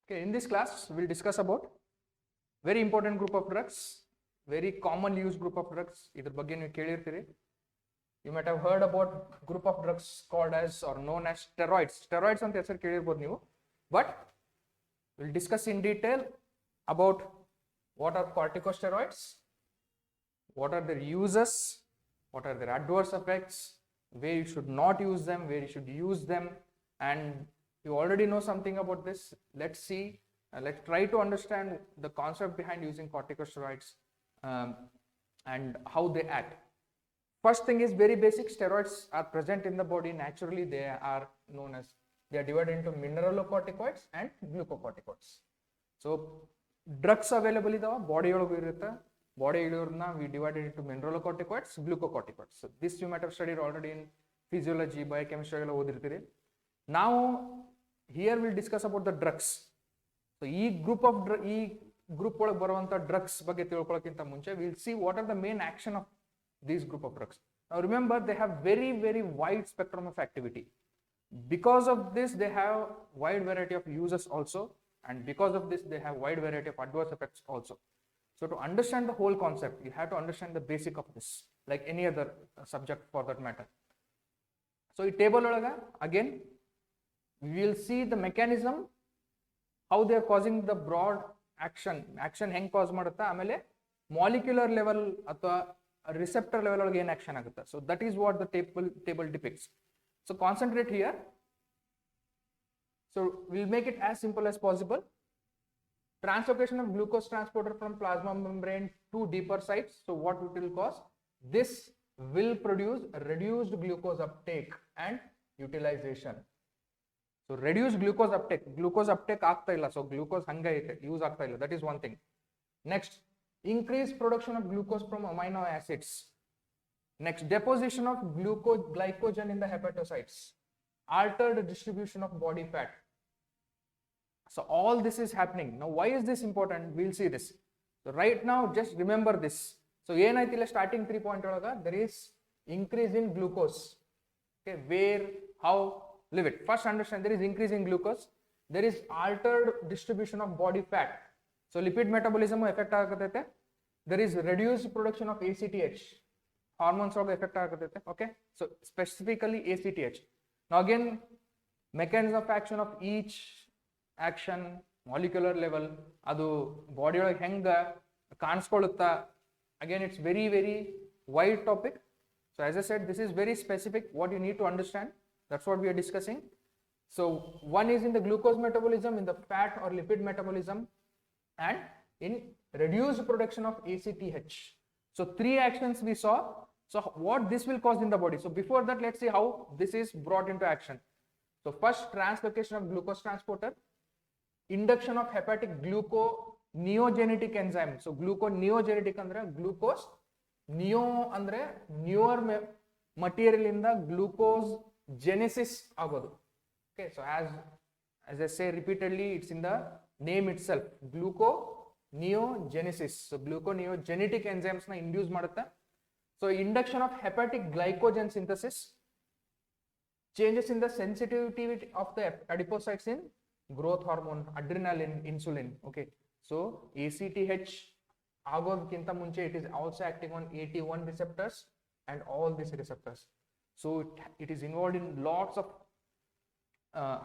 Okay, in this class, we'll discuss about very important group of drugs, very commonly used group of drugs. Idr ಬಗ್ಗೆ ನೀವು ಕೇಳಿರ್ತೀರಿ. You might have heard about group of drugs called as or known as steroids. Steroids ಅಂತ ಹೆಸರು ಕೇಳಿರ್ಬೋದು ನೀವು. But we'll discuss in detail about what are corticosteroids, what are their uses, what are their adverse effects, where you should not use them, where you should use them, and you already know something about this. Let's see, let's try to understand the concept behind using corticosteroids and how they act. First thing is very basic. Steroids are present in the body naturally. They are known as, they are divided into mineralocorticoids and glucocorticoids. So drugs available in the body we divided into mineralocorticoids, glucocorticoids. So this you might have studied already in physiology, biochemistry. Now here we'll discuss about the drugs. So each group of group drugs we'll see what are the main action of these group of drugs. Now remember, they have very wide spectrum of activity. Because of this, they have wide variety of uses also, and because of this, they have wide variety of adverse effects also. So to understand the whole concept, you have to understand the basic of this, like any other subject for that matter. So in table again, we will see the mechanism, how they are causing the broad action heng cause madutta, amele molecular level athwa receptor level ಒಳಗೆ ಏನು action ಆಗುತ್ತೆ. So that is what the table depicts. So concentrate here. So we'll make it as simple as possible. Translocation of glucose transporter from plasma membrane to deeper sites. So what it will cause? This will produce reduced glucose uptake and utilization. So reduced glucose uptake ಆಗ್ತಾ ಇಲ್ಲ. So glucose ಹಂಗೆ ಐತೆ, use ಆಗ್ತಾ ಇಲ್ಲ. That is one thing. Next, increased production of glucose from amino acids. Next, deposition of glycogen in the hepatocytes. Altered distribution of body fat. So all this is happening. Now why is this important? We'll see this. So right now just remember this. So ಏನಾಯ್ತಿಲ್ಲ starting 3 point ಒಳಗ there is increase in glucose. Okay, where, how, leave it. First understand there is increase in glucose. There is altered distribution of body fat. So lipid metabolism effect ಆಗತೈತೆ. There is reduced production of ACTH. Hormones ಒಳಗ effect ಆಗತೈತೆ. Okay, so specifically ACTH. Now again, mechanism of action of each action, molecular level, adu body ಒಳಗೆ ಹೆಂಗ ಕಾಣಿಸ್ಕೊಳ್ಳುತ್ತಾ, again it's very wide topic. So as I said, this is very specific what you need to understand. That's what we are discussing. So one is in the glucose metabolism, in the fat or lipid metabolism, and in reduced production of ACTH. So three actions we saw. So what this will cause in the body. So before that, let's see how this is brought into action. So first, translocation of glucose transporter, induction of hepatic gluconeogenetic enzyme. So gluconeogenetic andre glucose, neo andre newer material in the glucose genesis agodu. Okay, so as I say repeatedly, it's in the name itself, gluconeogenesis. So gluconeogenetic enzymes na induce ಮಾಡುತ್ತೆ. So induction of hepatic glycogen synthesis, changes in the sensitivity of the adipocytes in growth hormone, adrenaline, insulin. Okay, so ACTH ಆಗೋದಕ್ಕಿಂತ ಮುಂಚೆ it is also acting on AT1 receptors and all these receptors. So it is involved in lots of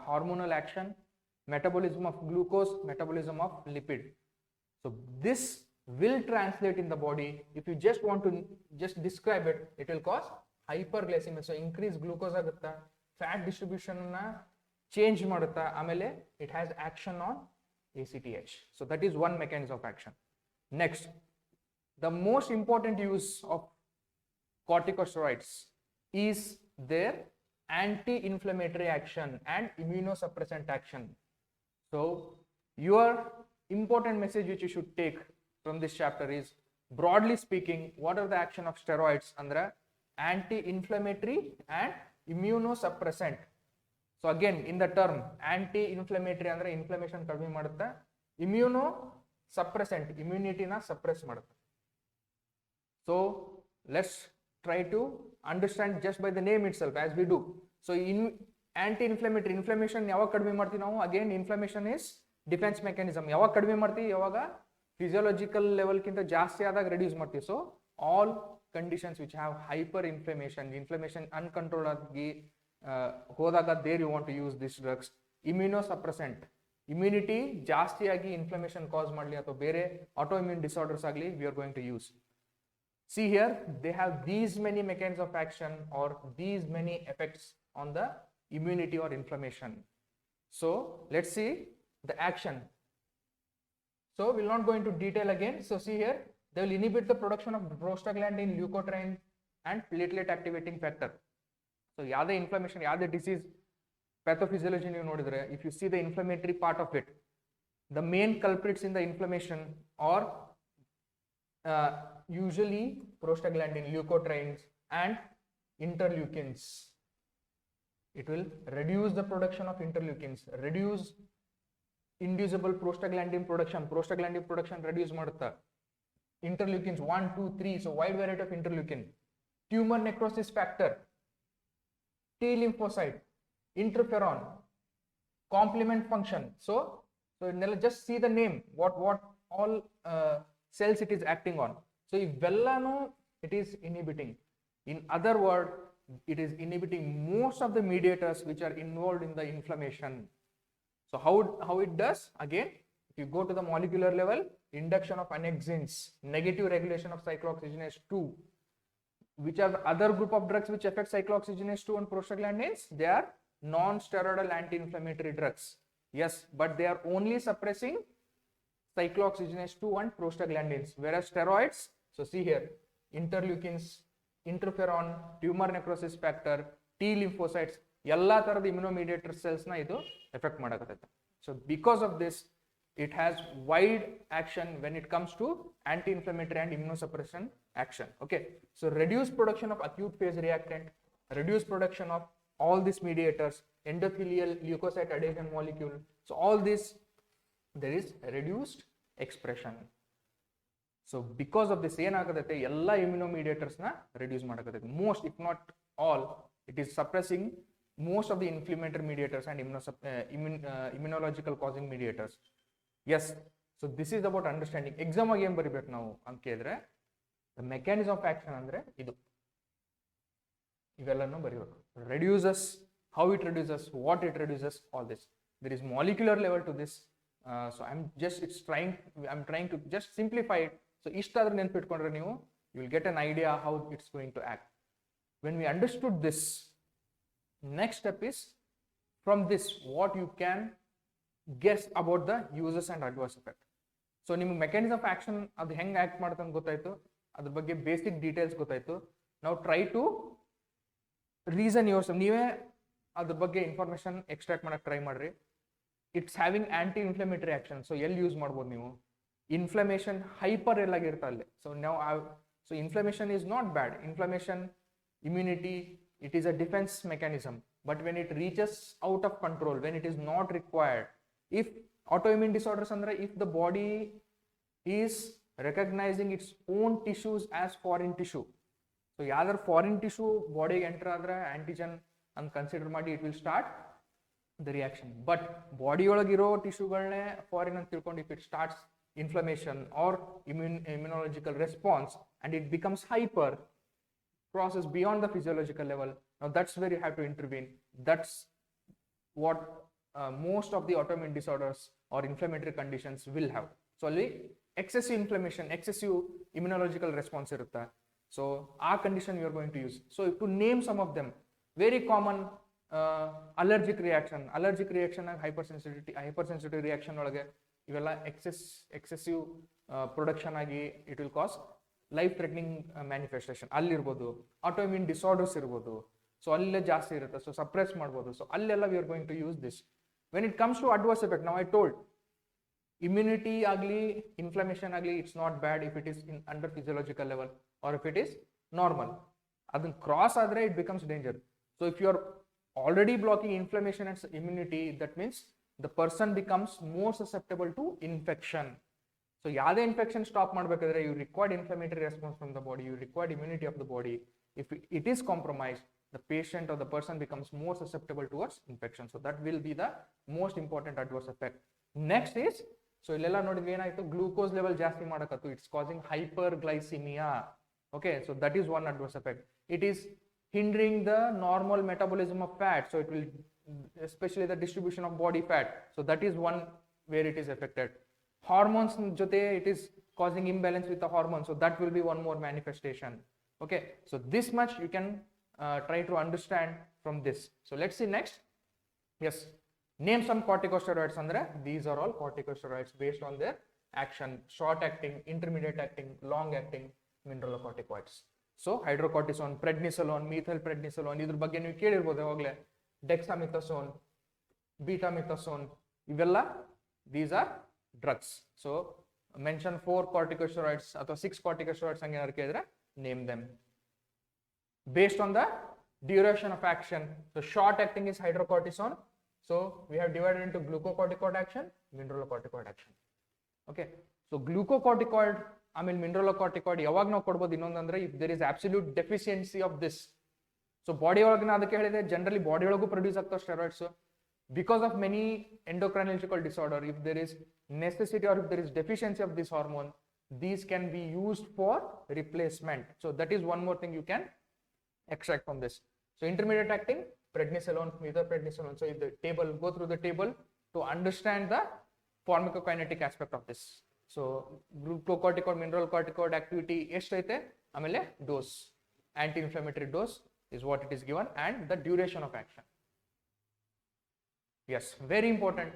hormonal action, metabolism of glucose, metabolism of lipid. So this will translate in the body. If you just want to just describe it, it will cause hyperglycemia. So increase glucose agutta, fat distribution na change madutta, amele it has action on ACTH. So that is one mechanism of action. Next, the most important use of corticosteroids is their anti-inflammatory action and immunosuppressant action. So your important message which you should take from this chapter is, broadly speaking, what are the action of steroids? Andra anti-inflammatory and immunosuppressant. So again, in the term anti-inflammatory andre inflammation kadme madutte, immunosuppressant immunity na suppress madutte. So let's try to understand just by the name itself as we do. So in anti-inflammatory, inflammation ಯಾವಾಗ ಕಡಿಮೆ ಮಾಡ್ತೀವಿ ನಾವು? Again, inflammation is defence mechanism. ಯಾವಾಗ ಕಡಿಮೆ ಮಾಡ್ತೀವಿ, ಯಾವಾಗ physiological ಲೆವೆಲ್ಗಿಂತ ಜಾಸ್ತಿ ಆದಾಗ ರೆಡ್ಯೂಸ್ ಮಾಡ್ತೀವಿ. So all conditions which have hyper inflammation uncontrol ಆಗಿ ಹೋದಾಗ there you want to use this drugs. Immunosuppressant, immunity ಜಾಸ್ತಿಯಾಗಿ ಇನ್ಫ್ಲಮೇಷನ್ ಕಾಸ್ ಮಾಡಲಿ ಅಥವಾ ಬೇರೆ ಆಟೋ ಇಮ್ಯೂನ್ ಡಿಸಾರ್ಡರ್ಸ್ ಆಗಲಿ, we are going to use. See here, they have these many mechanisms of action or these many effects on the immunity or inflammation. So let's see the action. So we'll not go into detail again. So see here, they will inhibit the production of prostaglandin, leukotriene and platelet activating factor. So yada inflammation, yada disease pathophysiology you nodidre, if you see the inflammatory part of it, the main culprits in the inflammation are usually prostaglandin, leukotrienes and interleukins. It will reduce the production of interleukins, reduce inducible prostaglandin production reduce ಮಾಡುತ್ತಾ. Interleukins 1, 2, 3, so wide variety of interleukin. Tumor necrosis factor, T lymphocyte, interferon, complement function. So just see the name, what all cells it is acting on. So ivellanu it is inhibiting. In other word, it is inhibiting most of the mediators which are involved in the inflammation. So how it does? Again, if you go to the molecular level, induction of annexins, negative regulation of cyclooxygenase 2. Which are the other group of drugs which affect cyclooxygenase 2 and prostaglandins? They are non-steroidal anti-inflammatory drugs. Yes, but they are only suppressing cyclooxygenase 2 and prostaglandins, whereas steroids, so see here, interleukins, interferon, tumor necrosis factor, T lymphocytes, ಎಲ್ಲ ತರದ immunomediator cells na ಇದು effect ಮಾಡಕತ್ತೈತೆ. So because of this, it has wide action when it comes to anti-inflammatory and immunosuppression action. Okay, so reduce production of acute phase reactant, reduce production of all these mediators, endothelial leukocyte adhesion molecule. So all this, there is reduced expression. So because of this ಏನಾಗುತ್ತೆ, ಎಲ್ಲ immunomediators na reduce ಮಾಡಕತ್ತೈತೆ. Most, if not all, it is suppressing most of the inflammatory mediators and immunological causing mediators. Yes, so this is about understanding. Exam ಆಗಿ ಏನು ಬರಿಬೇಕು ನಾವು ಅಂತ ಕೇಳಿದ್ರೆ, the mechanism of action ಅಂದ್ರೆ ಇದು, ಇವೆಲ್ಲನೂ ಬರಿಬೇಕು. Reduces, how it reduces, what it reduces, all this. There is molecular level to this. So I'm trying to just simplify it. So ಇಷ್ಟಾದ್ರೂ ನೆನಪಿಟ್ಕೊಂಡ್ರೆ ನೀವು, you will get an idea how it's going to act. When we understood this, next step is, from this what you can guess about the uses and adverse effect. So ನಿಮಗೆ mechanism of action ಅದು ಹೆಂಗೆ act ಮಾಡುತ್ತೆ ಅಂತ ಗೊತ್ತಾಯ್ತು, ಅದ್ರ ಬಗ್ಗೆ basic details ಗೊತ್ತಾಯ್ತು. ನಾವು ಟ್ರೈ ಟು ರೀಸನ್ ಯೋರ್ಸ್, ನೀವೇ ಅದ್ರ ಬಗ್ಗೆ ಇನ್ಫಾರ್ಮೇಶನ್ ಎಕ್ಸ್ಟ್ರಾಕ್ಟ್ ಮಾಡಕ್ಕೆ ಟ್ರೈ ಮಾಡ್ರಿ. It's having aunty inflammatory action. So ಎಲ್ಲಿ ಯೂಸ್ ಮಾಡ್ಬೋದು ನೀವು, ಇನ್ಫ್ಲಮೇಷನ್ ಹೈಪರ್ ಎಲ್ಲಾಗಿರುತ್ತೆ ಅಲ್ಲಿ. So inflammation is not bad. Inflammation, immunity, it is a defense mechanism, but when it reaches out of control, when it is not required, if autoimmune disorders andre, if the body is recognizing its own tissues as foreign tissue, so yadar foreign tissue body ge enter adre antigen and consider ಮಾಡಿ it will start the reaction. But body ಒಳಗಿರೋ ಟಿಶ್ಯೂಗಳನ್ನೇ foreign ಅಂತ ತಿಳ್ಕೊಂಡು if it starts inflammation or immunological response and it becomes hyper, process beyond the physiological level, now that's where you have to intervene. That's what most of the autoimmune disorders or inflammatory conditions will have. So ಅಲ್ಲಿ excessive inflammation, excessive immunological response ಇರುತ್ತೆ. So ಆ condition you are going to use. So to name some of them, very common allergic reaction hypersensitivity reaction ಒಳಗೆ ಇವೆಲ್ಲ excessive production ಆಗಿ it will cause life threatening manifestation ಅಲ್ಲಿರ್ಬೋದು. Autoimmune disorders ಇರ್ಬೋದು, so ಅಲ್ಲೇ ಜಾಸ್ತಿ ಇರುತ್ತೆ, ಸೊ ಸಪ್ರೆಸ್ ಮಾಡ್ಬೋದು. So ಅಲ್ಲೆಲ್ಲ we are going to use this. When it comes to adverse effect, ನಾವು I told immunity agli, inflammation agli, it's not bad if it is in under physiological level or if it is normal. Adun cross adre it becomes danger. So if you are already blocking inflammation and immunity, that means the person becomes more susceptible to infection. So yade infection stop madbekadre you require inflammatory response from the body, you require immunity of the body. If it is compromised, the patient or the person becomes more susceptible towards infection. So that will be the most important adverse effect. Next is, so ಇಲ್ಲೆಲ್ಲ ನೋಡಿದ್ವಿ ಏನಾಯ್ತು, glucose level ಜಾಸ್ತಿ ಮಾಡಕತ್ತು, it's causing hyperglycaemia. Okay, so that is one adverse effect. It is hindering the normal metabolism of fat, so it will, especially the distribution of body fat, so that is one where it is affected. Hormones jote it is causing imbalance with the hormones, so that will be one more manifestation. Okay, so this much you can try to understand from this. So let's see next. Yes, name some corticosteroids. Andre these are all corticosteroids based on their action: short acting, intermediate acting, long acting mineralocorticoids. So hydrocortisone, prednisolone, methylprednisolone, ಇದ್ರ ಬಗ್ಗೆ ನೀವು ಕೇಳಿರ್ಬೋದು ಯಾವಾಗಲೇ. ಡೆಕ್ಸಾಮಿಥಾಸೋನ್, ಬೀಟಾಮಿಥಾಸೋನ್, ಇವೆಲ್ಲ these are drugs. So mention 4 corticosteroids ಅಥವಾ 6 corticosteroids ಹಂಗೆ ಏನಾದ್ರು ಕೇಳಿದ್ರೆ name them based on the duration of action. So short acting is hydrocortisone, so we have divided into glucocorticoid action, mineralocorticoid action. Okay, so glucocorticoid ಆಮೇಲೆ ಮಿನರಲೋಕಾರ್ಟಿಕಾಯ್ಡ್ ಯಾವಾಗ ನಾವು ಕೊಡ್ಬೋದು ಇನ್ನೊಂದಂದ್ರೆ, if there is absolute deficiency of this. So body ಒಳಗೆ ನಾ ಅದಕ್ಕೆ ಹೇಳಿದೆ, generally body ಒಳಗೂ ಪ್ರೊಡ್ಯೂಸ್ ಆಗ್ತಾವ steroids because of many endocrinological disorder. If there is necessity or if there is deficiency of this hormone, these can be used for replacement. So that is one more thing you can extract from this. So intermediate acting, prednisolone, methylprednisolone. So if the table, go through the table to understand the pharmacokinetic aspect of this. So glucocorticoid, mineralocorticoid activity ಎಷ್ಟೈತೆ, ಆಮೇಲೆ dose, anti-inflammatory dose is what it is given, and the duration of action. Yes, very important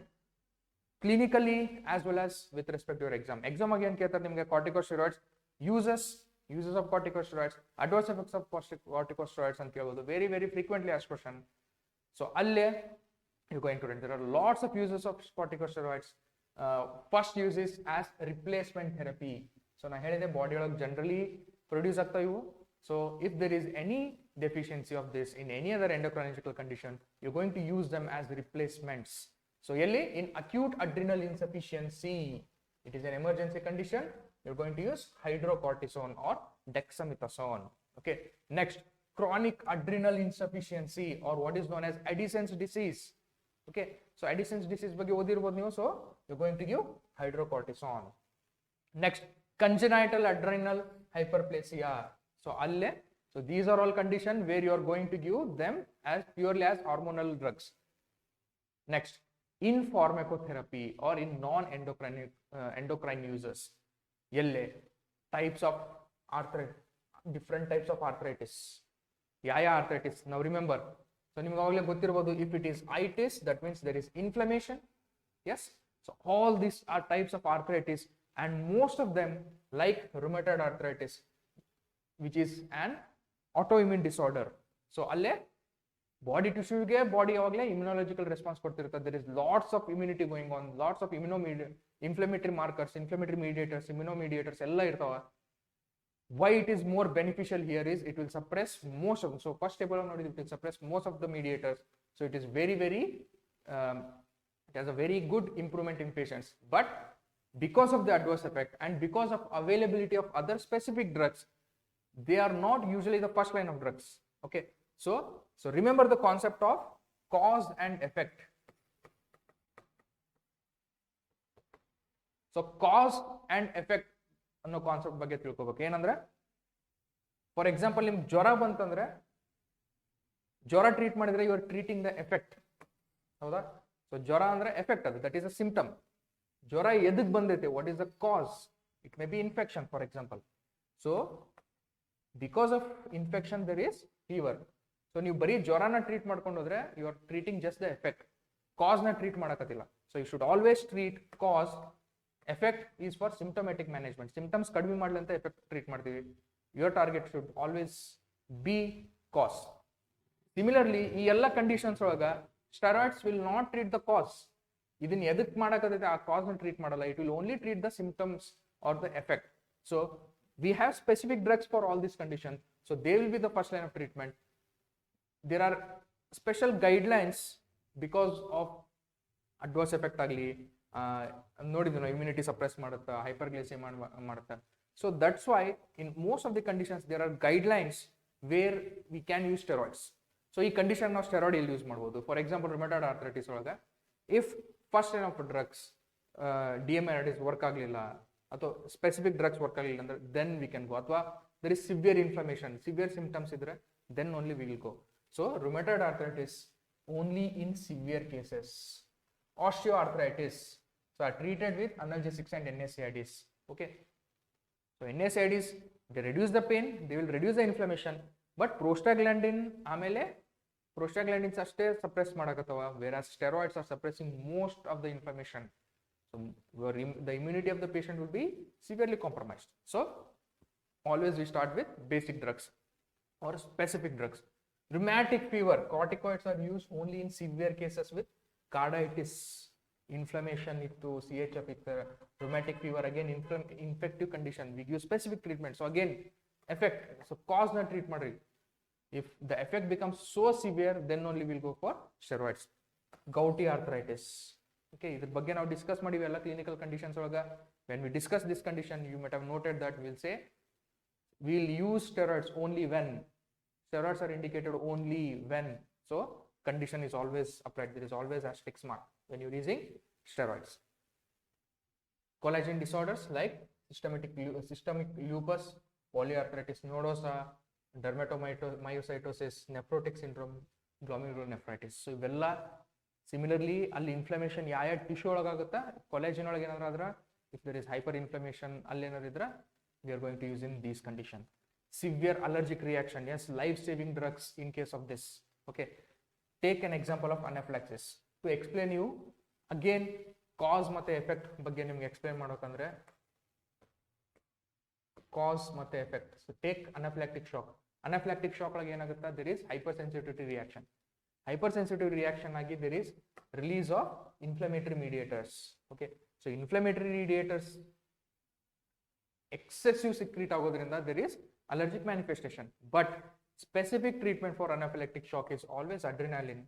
clinically as well as with respect to your exam again ಕೇಳ್ತಾರೆ ನಿಮಗೆ corticosteroids, uses of corticosteroids, adverse effects of corticosteroids ಅಂತ ಕೇಳಬಹುದು, very very frequently asked question. So ಅಲ್ಲೇ you're going to read, there are lots of uses of corticosteroids. First use is as replacement therapy. So na ಹೇಳಿದೆ body ಒಳಗೆ generally produce ಆಗ್ತಾ ಇವು. So if there is any deficiency of this in any other endocrinological condition, you're going to use them as replacements. So ಎಲ್ಲಿ, in acute adrenal insufficiency, it is an emergency condition, you're going to use hydrocortisone or dexamethasone. Okay, next, chronic adrenal insufficiency or what is known as Addison's disease. Okay, so Addison's disease ಬಗ್ಗೆ ಓದಿರ್ಬೋದು ನೀವು, so you're going to give hydrocortisone. Next, congenital adrenal hyperplasia. So alle, so these are all conditions where you are going to give them as purely as hormonal drugs. Next, in pharmacotherapy or in endocrine users, yelle types of arthritis, different types of arthritis. Yaya arthritis, now remember, so ನಿಮಗೆ ಆವಾಗಲೇ ಗೊತ್ತಿರಬಹುದು, if it is itis, that means there is inflammation. Yes, so all these are types of arthritis, and most of them, like rheumatoid arthritis, which is an autoimmune disorder. So alle body tissue ge body ಯಾವಾಗಲೇ immunological response ಕೊಡ್ತಿರುತ್ತೆ. There is lots of immunity going on, lots of inflammatory markers, inflammatory mediators, immunomediators ಎಲ್ಲ ಇರ್ತಾವ. Why it is more beneficial here is it will suppress most of them. So first table it will suppress most of the mediators. So it is very very it has a very good improvement in patients. But because of the adverse effect and because of availability of other specific drugs, they are not usually the first line of drugs. Okay, so remember the concept of cause and effect. So cause and effect ಅನ್ನೋ concept ಬಗ್ಗೆ ತಿಳ್ಕೊಬೇಕು. ಏನಂದ್ರೆ, for example ನಿಮ್ಗೆ ಜ್ವರ ಬಂತಂದ್ರೆ, ಜ್ವರ treat ಮಾಡಿದ್ರೆ you are treating the effect, ಹೌದಾ? ಸೊ ಜ್ವರ ಅಂದ್ರೆ ಎಫೆಕ್ಟ್, ಅದು ದಟ್ ಈಸ್ ಅ ಸಿಂಪ್ಟಮ್. ಜ್ವರ ಎದಕ್ ಬಂದೈತೆ, what is the cause? It may be infection for example. So because of infection there is fever. So ನೀವು ಬರೀ ಜ್ವರನ ಟ್ರೀಟ್ ಮಾಡ್ಕೊಂಡು ಹೋದ್ರೆ you are treating just the effect, ಕಾಸ್ನ ಟ್ರೀಟ್ ಮಾಡಕತ್ತಿಲ್ಲ. So you should always treat cause. Effect is for symptomatic management. Symptoms ಕಡಿಮೆ ಮಾಡಲಿ ಅಂತ ಎಫೆಕ್ಟ್ ಟ್ರೀಟ್ ಮಾಡ್ತೀವಿ. Your target should always be cause. Similarly, ಈ ಎಲ್ಲ ಕಂಡೀಷನ್ಸ್ ಒಳಗ steroids will not treat the cause. ಇದನ್ನ ಎದಕ್ ಮಾಡಕತ್ತೈತೆ, ಆ ಕಾಸ್ ನ ಟ್ರೀಟ್ ಮಾಡಲ್ಲ. It will only treat the symptoms or the effect. So we have specific drugs for all this condition. So they will be the first line of treatment. There are special guidelines because of adverse effect ಆಗಲಿ, ನೋಡಿದ್ವಿ ನಾವು, immunity suppress ಮಾಡುತ್ತಾ, hyperglycaemia ಮಾಡುತ್ತಾ. So that's why in most of the conditions there are guidelines where we can use steroids. So ಈ condition ನಾವು steroid ಎಲ್ಲಿ use ಮಾಡ್ಬೋದು? For example rheumatoid arthritis ಒಳಗೆ, if first line of drugs DMARDs work ಆಗಲಿಲ್ಲ ಅಥವಾ specific drugs work ಆಗಲಿಲ್ಲ ಅಂದ್ರೆ then we can go, ಅಥವಾ there is severe inflammation, severe symptoms ಇದ್ರೆ then only we will go. So rheumatoid arthritis only in severe cases. Osteoarthritis so are treated with analgesics and NSAIDs. Okay, so NSAIDs, they reduce the pain, they will reduce the inflammation, but prostaglandin ಆಮೇಲೆ prostaglandins ಅಷ್ಟೇ suppress ಮಾಡಕತ್ತವ, whereas steroids are suppressing most of the inflammation. So the immunity of the patient will be severely compromised. So always we start with basic drugs or specific drugs. Rheumatic fever, corticoids are used only in severe cases with carditis, inflammation ittu, CHF ittu, rheumatic fever, again infective condition, we give specific treatment. So again effect, so cause na treat madri. If the effect becomes so severe, then only we'll go for steroids. Gouty arthritis, okay, iದ್ರ ಬಗ್ಗೆ ನಾವು discuss ಮಾಡಿವಿ ಎಲ್ಲ clinical conditions ಒಳಗ. when we discuss this condition, you might have noted that we'll say we'll use steroids only when, steroids are indicated only when, so condition is always applied, there is always asterisk mark when you're using steroids. Collagen disorders like systemic lupus, polyarthritis nodosa, dermatomyositis, nephrotic syndrome, glomerulonephritis. So ಇವೆಲ್ಲ similarly ಅಲ್ಲಿ inflammation ಯಾವ tissue ಒಳಗಾಗುತ್ತಾ, collagen ಒಳಗೆ ಏನಾದ್ರು ಆದ್ರೆ, if there is hyper inflammation ಅಲ್ಲಿ ಏನಾದ್ರು ಇದ್ರೆ, we are going to use in these condition. Severe allergic reaction, yes, life saving drugs in case of this. Okay, take an example of anaphylaxis. To explain you again cause ಮತ್ತೆ effect ಬಗ್ಗೆ ನಿಮಗೆ explain ಮಾಡೋಕಂದ್ರೆ, cause ಮತ್ತೆ effect. So take anaphylactic shock. Anaphylactic shock ಒಳಗೆ ಏನಾಗುತ್ತೆ, there is hypersensitivity reaction. Hypersensitive reaction ಆಗಿ there is release of inflammatory mediators. Okay, so inflammatory mediators excessive secrete ಆಗೋದ್ರಿಂದ there is allergic manifestation. But specific treatment for anaphylactic shock is always adrenaline.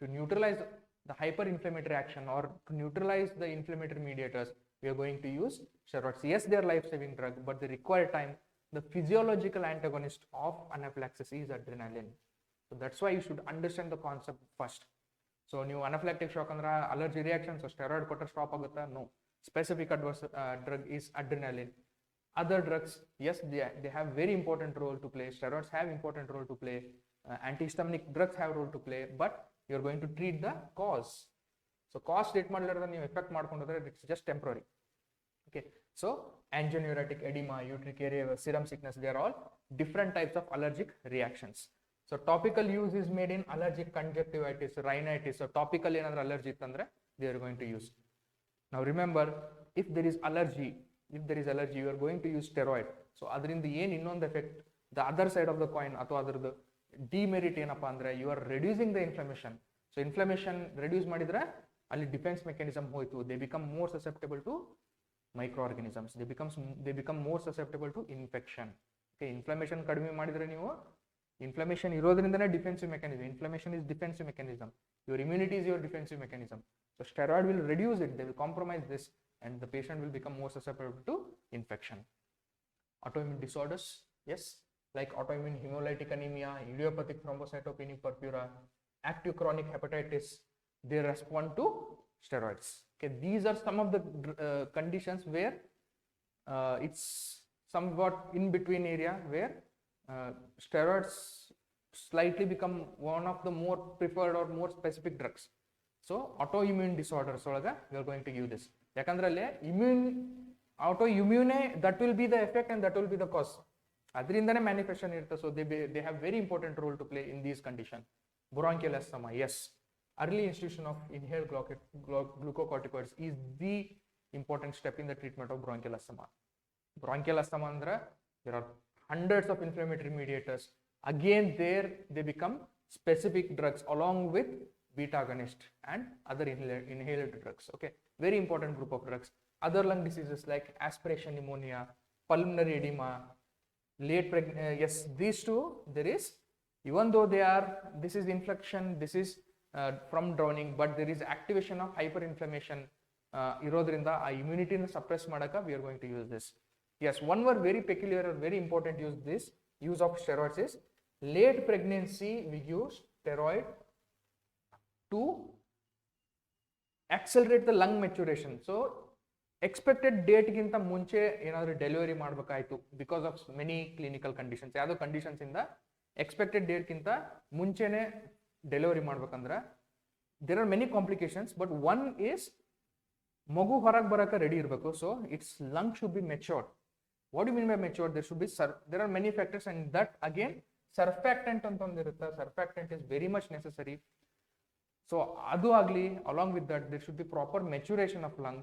To neutralize the hyperinflammatory action or to neutralize the inflammatory mediators, we are going to use steroids. Yes, they are life-saving drug, but they require time. The physiological antagonist of anaphylaxis is adrenaline. So that's why you should understand the concept first. So new anaphylactic shock andra allergy reaction, so steroid kotta stop agutta? No. Specific adverse drug is adrenaline. Other drugs, yes, they have very important role to play. Steroids have important role to play. Antihistaminic drugs have role to play, but you are going to treat the cause. So cause treat ಮಾಡಲಾರದೆ ನೀವು effect ಮಾಡ್ಕೊಂಡ್ರೆ it's just temporary. Okay, so angioneuritic edema, urticaria, serum sickness, they are all different types of allergic reactions. So topical use is made in allergic conjunctivitis, rhinitis. So topical ಏನಾದರೂ allergy ಇತ್ತಂದ್ರೆ they are going to use. Now remember, if there is allergy, you are going to use steroid. So ಅದರಿಂದ ಏನು ಇನ್ನೊಂದು effect, the other side of the coin ಅಥವಾ ಅದರದ್ದು demerit ಏನಪ್ಪಾ ಅಂದ್ರೆ, you are reducing the inflammation. So inflammation reduce ಮಾಡಿದ್ರೆ ಅಲ್ಲಿ defence mechanism ಹೋಯ್ತು, they become more susceptible to microorganisms, they become more susceptible to infection. Okay, inflammation ಕಡಿಮೆ ಮಾಡಿದ್ರೆ ನೀವು, inflammation ಇರೋದ್ರಿಂದನೇ defensive mechanism, inflammation is defensive mechanism, your immunity is your defensive mechanism. So steroid will reduce it, they will compromise this, and the patient will become more susceptible to infection. Autoimmune disorders, yes, like autoimmune hemolytic anemia, idiopathic thrombocytopenic purpura, active chronic hepatitis, they respond to steroids. Okay, these are some of the conditions where it's somewhat in between area where steroids slightly become one of the more preferred or more specific drugs. So autoimmune disorders ಒಳಗ we are going to give this. ಯಾಕಂದ್ರೆ ಅಲ್ಲಿ autoimmune, that will be the effect and that will be the cause. ಅದರಿಂದನೇ manifestation ಇರುತ್ತೆ. So they have very important role to play in these condition. Bronchial asthma, yes, early institution of inhaled glucocorticoids is the important step in the treatment of bronchial asthma. Bronchial asthma andra there are hundreds of inflammatory mediators. Again there they become specific drugs along with beta agonist and other inhaled drugs. Okay, very important group of drugs. Other lung diseases like aspiration pneumonia, pulmonary edema, late pregnancy, yes, these two, there is, even though they are, this is infection, this is from drowning, but there is activation of hyperinflammation irodrinda aa immunity na suppress madaka we are going to use this. Yes, one more very peculiar or very important use of steroids is late pregnancy. We use steroid to accelerate the lung maturation. So expected date ginta munche enadru delivery ಮಾಡಬೇಕಾಯಿತು because of many clinical conditions. ಯಾವುದು conditions ಇಂದ expected date ಗಿಂತ ಮುಂಚೆನೆ delivery ಮಾಡ್ಬೇಕಂದ್ರೆ there are many complications, but one is ಮಗು ಹೊರಗೆ ಬರಕ್ಕೆ ready ಇರಬೇಕು. So it's lung should be matured. What do you mean by matured? There should be there are many factors, and that again surfactant ಅಂತ ಒಂದಿರುತ್ತೆ. Surfactant is very much necessary. So adu agli, along with that there should be proper maturation of lung.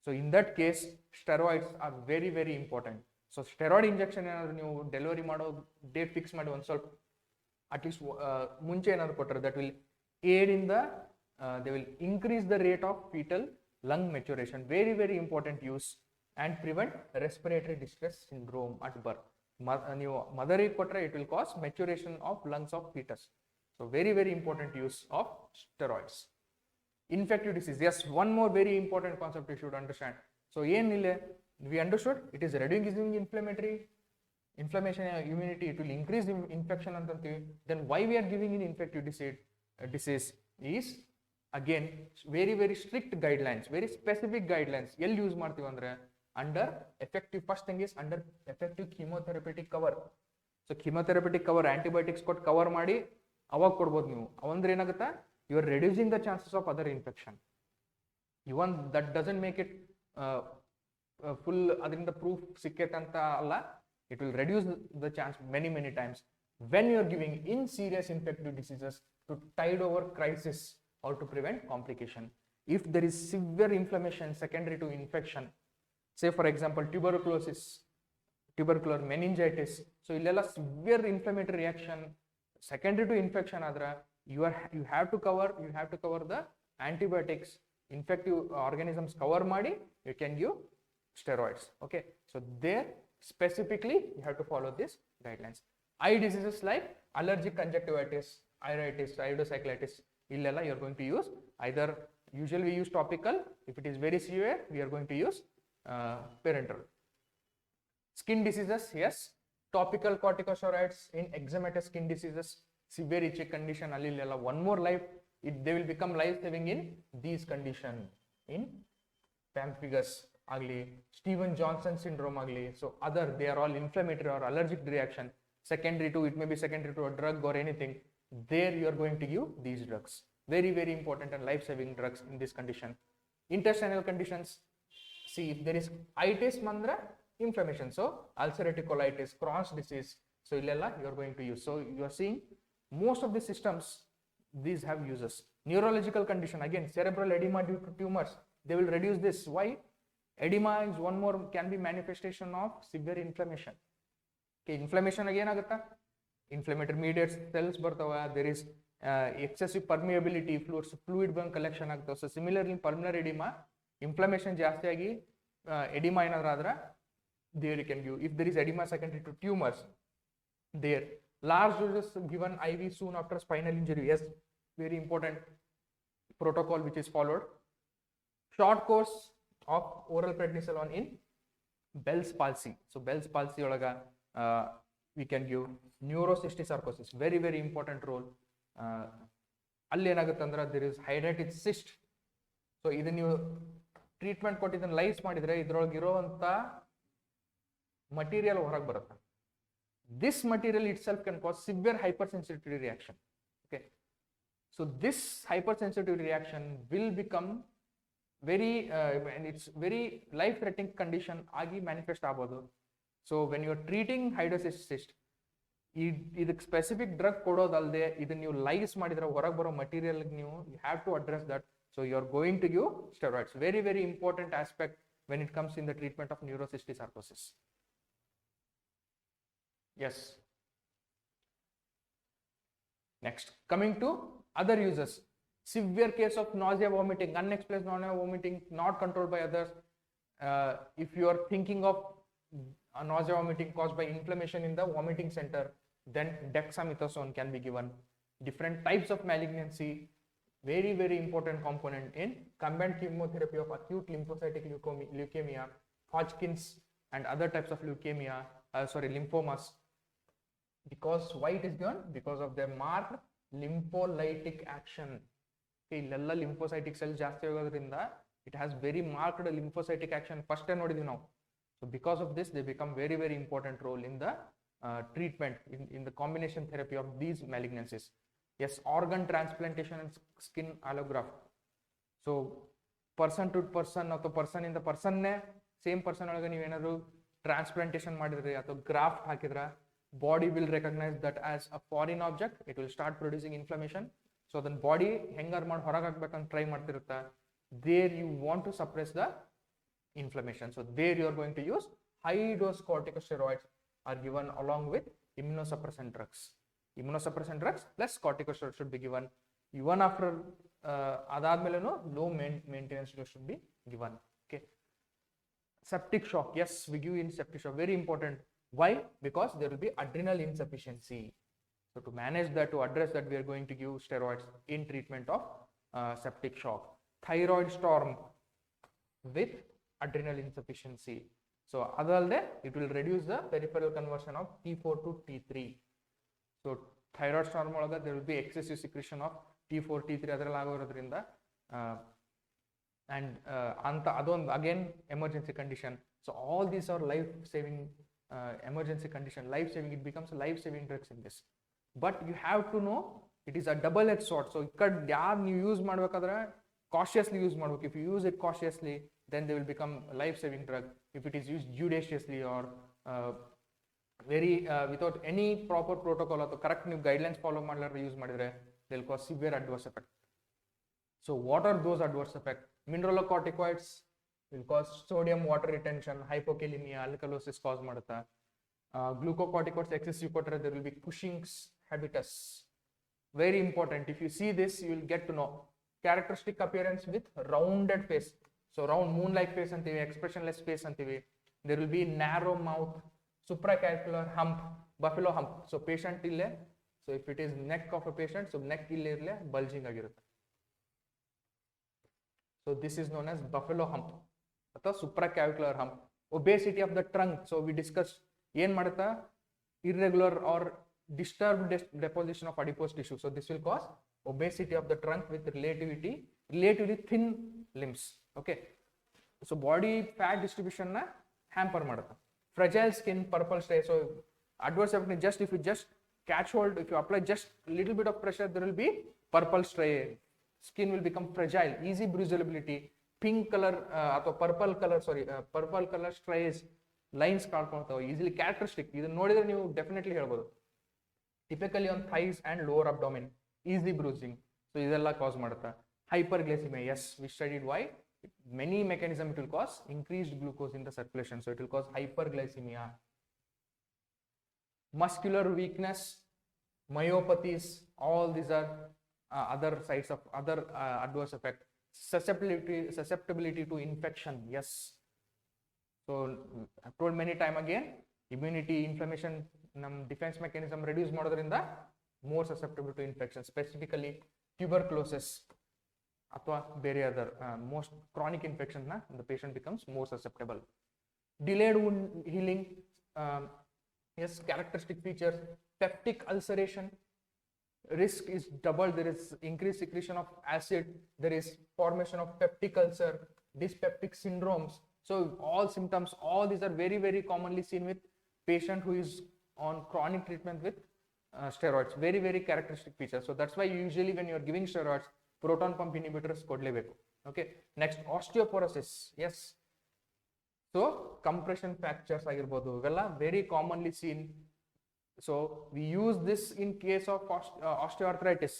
So in that case steroids are very very important. So steroid injection ಏನಾದ್ರು ನೀವು delivery ಮಾಡೋ date fix ಮಾಡಿ ಒಂದು ಸ್ವಲ್ಪ at least ಮುಂಚೆ ಏನಾದ್ರು ಕೊಟ್ಟರೆ that will aid in the they will increase the rate of fetal lung maturation. Very very important use and prevent respiratory distress syndrome at birth. ನೀವು ಮದರಿಗೆ ಕೊಟ್ಟರೆ it will cause maturation of lungs of fetus. So very very important use of steroids. Infective disease, yes, one more very important concept you should understand. So we understood it is reducing inflammation immunity, it will increase infection antantivi. Then why we are giving in infective disease is again very very strict guidelines, very specific guidelines. Ell use ಮಾಡ್ತೀವಿ ಅಂದ್ರೆ under effective, first thing is under effective chemotherapeutic cover. So chemotherapeutic cover, antibiotics ಕೊಟ್ಟು cover ಮಾಡಿ ಅವಾಗ ಕೊಡ್ಬೋದು ನೀವು. ಅವಂದ್ರೆ ಏನಾಗುತ್ತಾ, you are reducing the chances of other infection. Even that doesn't make it full ಅದರಿಂದ proof ಸಿಕ್ಕೈತೆ ಅಂತ ಅಲ್ಲ, it will reduce the chance many times when you are giving in serious infective diseases to tide over crisis or to prevent complication. If there is severe inflammation secondary to infection, say for example tuberculosis, tubercular meningitis, so illela severe inflammatory reaction secondary to infection adra, you have to cover the antibiotics, infective organisms cover ಮಾಡಿ you can give steroids. Okay, so there specifically you have to follow these guidelines. Eye diseases like allergic conjunctivitis, iritis, iridocyclitis, illela you are going to use either, usually we use topical. If it is very severe we are going to use parenteral. Skin diseases, yes, topical corticosteroids in eczematous skin diseases, severe itchy condition allilla one more life, they will become life saving in these condition. In pemphigus agli, Steven Johnson syndrome agli, so other, they are all inflammatory or allergic reaction secondary to, it may be secondary to a drug or anything, there you are going to give these drugs. Very very important and life saving drugs in this condition. Intestinal conditions, see if there is itis mandra inflammation, so ulcerative colitis, Crohn's disease, so illela you are going to use. So you are seeing most of the systems these have uses. Neurological condition, again cerebral edema due to tumors, they will reduce this. Why? Edema is one more, can be manifestation of severe inflammation. Okay, inflammation again agutta, inflammatory mediates cells bartava, there is excessive permeability, fluid burn collection agtava. So similarly pulmonary edema, inflammation ಜಾಸ್ತಿ ಆಗಿ edema ಏನಾದರೂ ಆದ್ರೆ there you can give. If there is edema secondary to tumors, there large doses given IV soon after spinal injury, yes, very important protocol which is followed. Short course of oral prednisolone in Bell's palsy. So Bell's palsy olaga we can give neurocysticercosis, very very important role. ಅಲ್ಲಿ ಏನಾಗುತ್ತೆ ಅಂದ್ರೆ there is hydrated cyst. So ಇದನ್ನ ನೀವು treatment ಕೊಟ್ಟು ಇದನ್ನ lies ಮಾಡಿದ್ರೆ ಇದ್ರೊಳಗೆ ಇರುವಂತ ಮಟೀರಿಯಲ್ ಹೊರಗೆ ಬರುತ್ತೆ. This material itself can cause severe hypersensitivity reaction. Okay, so this hypersensitivity reaction will become very and it's very life threatening condition agi manifest ಆಗಬಹುದು. So when you are treating hydrocyst cyst, ಇದಕ್ಕೆ specific drug ಕೊಡೋದಲ್ಲದೆ ಇದನ್ನ ನೀವು lies ಮಾಡಿದ್ರೆ ಹೊರಗೆ ಬರೋ material ನೀವು you have to address that. So you are going to give steroids. Very very important aspect when it comes in the treatment of neurocysticercosis. Yes. Next, coming to other uses. Severe case of nausea, vomiting, unexplained nausea, vomiting, not controlled by others. If you are thinking of a nausea, vomiting caused by inflammation in the vomiting center, then dexamethasone can be given. Different types of malignancy, very very important component in combined chemotherapy of acute lymphocytic leukemia, Hodgkin's and other types of leukemia, lymphomas. Because why it is given? Because of their marked lympholytic action. ಇಲ್ಲೆಲ್ಲ ಲಿಂಫೋಸೈಟಿಕ್ cell ಜಾಸ್ತಿ ಆಗೋದ್ರಿಂದ it has very marked lymphocytic action first ನೋಡಿದ್ವಿ ನಾವು. So because of this they become very very important role in the treatment in the combination therapy of these malignancies. Yes, organ transplantation and skin allograft. So person to person ಅಥವಾ person ಇಂದ ಪರ್ಸನ್ನೇ same person ಒಳಗೆ ನೀವೇನಾದ್ರು transplantation ಮಾಡಿದ್ರಿ ಅಥವಾ graft ಹಾಕಿದ್ರ body will recognise that as a foreign object. It will start producing inflammation. So ಅದನ್ನ body ಹೆಂಗಾರು ಮಾಡಿ ಹೊರಗೆ ಹಾಕ್ಬೇಕಂತ ಟ್ರೈ ಮಾಡ್ತಿರುತ್ತೆ. There you want to suppress the inflammation. So there you are going to use high dose corticosteroids are given along with immunosuppressant drugs. Immunosuppressant drugs plus corticosteroids should be given. Even after adadmelenu low maintenance dose should be given. Okay. Septic shock. Yes, we give in septic shock. Very important. Why? Because there will be adrenal insufficiency. So to manage that, to address that, we are going to give steroids in treatment of septic shock. Thyroid storm with adrenal insufficiency. So adalde it will reduce the peripheral conversion of T4 to T3. So thyroid storm olaga there will be excessive secretion of T4 T3 adralla agorodrinda and anta adond again emergency condition. So all these are life saving emergency condition, life saving. It becomes a life saving drugs in this, but you have to know it is a double edged sword. So ikkad yaar ನೀವು use ಮಾಡಬೇಕಾದ್ರೆ cautiously use ಮಾಡಬೇಕು. If you use it cautiously, then they will become a life-saving drug. If it is used judiciously or very without any proper protocol or correct new guidelines follow ಮಾಡಲಾರ use ಮಾಡಿದ್ರೆ they'll cause severe adverse effect. So what are those adverse effects? Mineralocorticoids will cause sodium water retention, hypokalemia, alkalosis cause ಮಾಡುತ್ತಾ. Glucocorticoids excessive ಕೊಟ್ಟರೆ there will be Cushing's habitus. Very important. If you see this, you will get to know. Characteristic appearance with rounded face. So round moon-like face antivi, expressionless face antivi. There will be narrow mouth, supraclavicular hump, buffalo hump. So patient ille. So if it is neck of a patient, so neck ille irle bulging agirutte. So this is known as buffalo hump ಅಥವಾ supraclavicular hump. Obesity of the trunk. So we discussed ಏನ್ ಮಾಡುತ್ತಾ irregular or disturbed deposition of adipose tissue. So this will cause obesity of the trunk with relatively thin limbs. Okay. So body fat distribution na hamper ಮಾಡುತ್ತೆ. Fragile skin, purple stray. So adverse effect, just if you just catch hold, if you apply just little bit of pressure, there will be purple stray. Skin will become fragile, easy bruisability, pink color ಅಥವಾ purple color strays, lines ಕಾಣ್ಕೊಳ್ತಾವೆ easily. Characteristic ಇದನ್ನ ನೋಡಿದ್ರೆ ನೀವು definitely ಹೇಳ್ಬೋದು. Typically on thighs and lower abdomen, easy bruising. So ಇದೆಲ್ಲ cause ಮಾಡುತ್ತಾ. Hyperglycemia. Yes, we studied why. Many mechanisms it will cause increased glucose in the circulation. So it will cause hyperglycemia. Muscular weakness, myopathies, all these are other sides of other adverse effect. Susceptibility to infection. Yes. So I've told many time again, immunity, inflammation, defense mechanism reduce ಮಾಡೋದ್ರಿಂದ more susceptible to infection, specifically tuberculosis ಅಥವಾ ಬೇರೆ other most chronic infection na the patient becomes more susceptible. Delayed wound healing. Yes, characteristic features, peptic ulceration, risk is doubled. There is increased secretion of acid, there is formation of peptic ulcer, dyspeptic syndromes. So all symptoms, all these are very very commonly seen with patient who is on chronic treatment with steroids. Very very characteristic features. So that's why usually when you are giving steroids, proton pump inhibitors kodlebeku. Okay. Next, osteoporosis. Yes. So compression fractures agirbodu ivella very commonly seen. So we use this in case of osteoarthritis.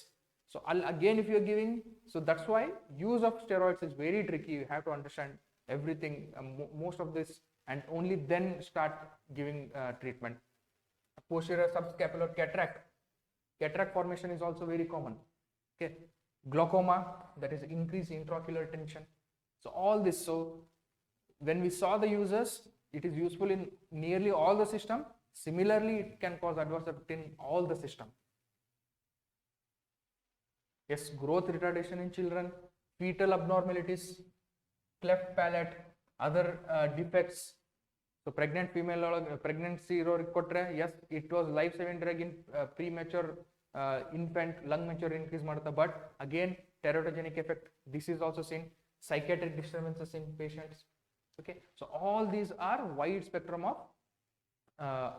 So again, if you are giving, so that's why use of steroids is very tricky. You have to understand everything, most of this, and only then start giving treatment. Posterior subscapular cataract. Cataract formation is also very common. Okay. Glaucoma, that is increased intraocular tension. So all this. So when we saw the uses, it is useful in nearly all the system. Similarly, it can cause adverse effect in all the system. Yes, growth retardation in children, fetal abnormalities, cleft palate, other defects. So pregnant female pregnancy kotre, yes, it was life saving drug in premature infant lung mature increase ಮಾಡುತ್ತಾ. But again teratogenic effect. This is also seen. Psychiatric disturbances in patients. Okay, so all these are wide spectrum of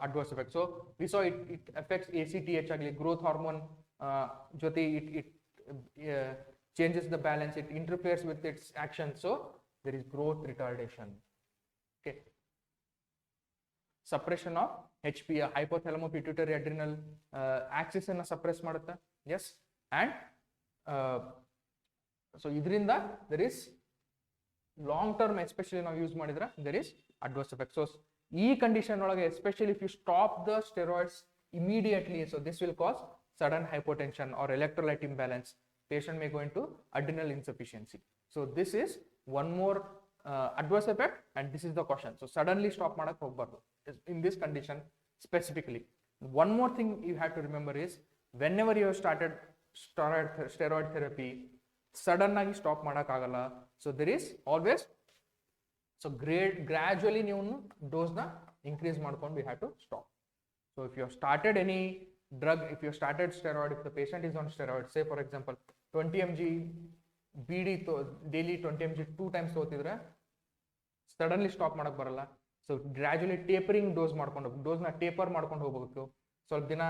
adverse effects. So we saw it affects ACTH agli, growth hormone jyoti it changes the balance, it interferes with its action, so there is growth retardation. Okay, suppression of HPA, hypothalamo pituitary adrenal axis ಅನ್ನು suppress ಮಾಡುತ್ತೆ. Yes, and so ಇದರಿಂದ there is long term, especially ನಾವು use ಮಾಡಿದ್ರೆ there is adverse effect. So ಈ condition ಒಳಗೆ especially if you stop the steroids immediately, so this will cause sudden hypotension or electrolyte imbalance. Patient may go into adrenal insufficiency. So this is one more adverse effect, and this is the caution. So suddenly stop ಮಾಡಕ್ಕೆ ಹೋಗಬಾರ್ದು in this condition specifically. One more thing you have to remember is whenever you have started steroid therapy, sudden ಆಗಿ stop ಮಾಡೋಕ್ಕಾಗಲ್ಲ. So there is always, so gradually ನೀವು ಡೋಸ್ನ increase ಮಾಡ್ಕೊಂಡು we have to stop. So if you have started any drug, if you have started steroid, if the patient is on steroid, say for example 20 mg BD daily 20 mg 2 times ತಗೋತಿದ್ರೆ suddenly stop ಮಾಡಕ್ ಬರಲ್ಲ. So ಗ್ರಾಜುಯಲಿ tapering dose ಮಾಡ್ಕೊಂಡು ಡೋಸ್ನ taper ಮಾಡ್ಕೊಂಡು ಹೋಗ್ಬೇಕು. ಸ್ವಲ್ಪ ದಿನ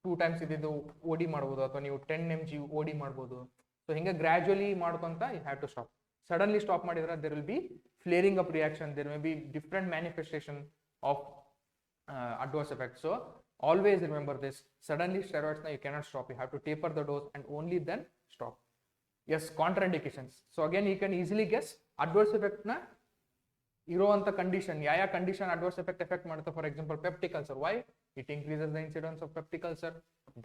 2 times ಇದ್ದಿದ್ದು OD ಮಾಡ್ಬೋದು, ಅಥವಾ ನೀವು 10 mg OD ಮಾಡ್ಬೋದು. ಸೊ ಹಿಂಗೆ ಗ್ರಾಜುಯಲಿ ಮಾಡ್ಕೊಂತ you have to stop. Suddenly stop ಮಾಡಿದ್ರೆ there will be flaring up reaction, there may be different manifestation of adverse effects. So always remember this, suddenly steroids you cannot stop, you have to taper the dose and only then stop. Yes, contraindications. So again you can easily guess adverse effect na ಇರುವಂತ condition, ಯಾವ condition adverse effect ಮಾಡುತ್ತೆ. For example peptic ulcer, why it increases the incidence of peptic ulcer.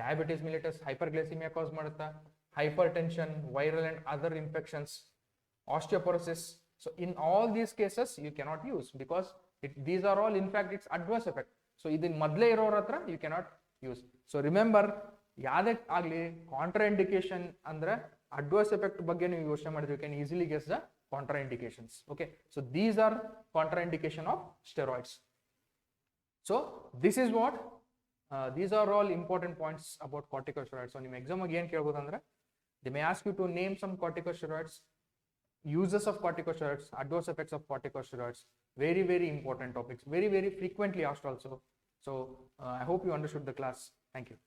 Diabetes mellitus hyperglycaemia cause ಮಾಡುತ್ತಾ, hypertension, viral and other infections, osteoporosis. So in all these cases you cannot use because these are all in fact it's adverse effect. So ಇದನ್ನ ಮೊದಲೇ ಇರೋರ ಹತ್ರ you cannot use. So remember, ಯಾವುದೇ ಆಗಲಿ ಕಾಂಟ್ರಾಇಂಡಿಕೇಶನ್ ಅಂದ್ರೆ adverse effect ಬಗ್ಗೆ ನೀವು ಯೋಚನೆ ಮಾಡಿದ್ರೆ you can easily guess the contraindications. Okay, so these are contraindication of steroids. So this is what these are all important points about corticosteroids. So ನಿಮ್ಮ exam ಗೆ ಏನು ಕೇಳಬಹುದು ಅಂದ್ರೆ, they may ask you to name some corticosteroids, uses of corticosteroids, adverse effects of corticosteroids. Very very important topics, very very frequently asked also. So I hope you understood the class. Thank you.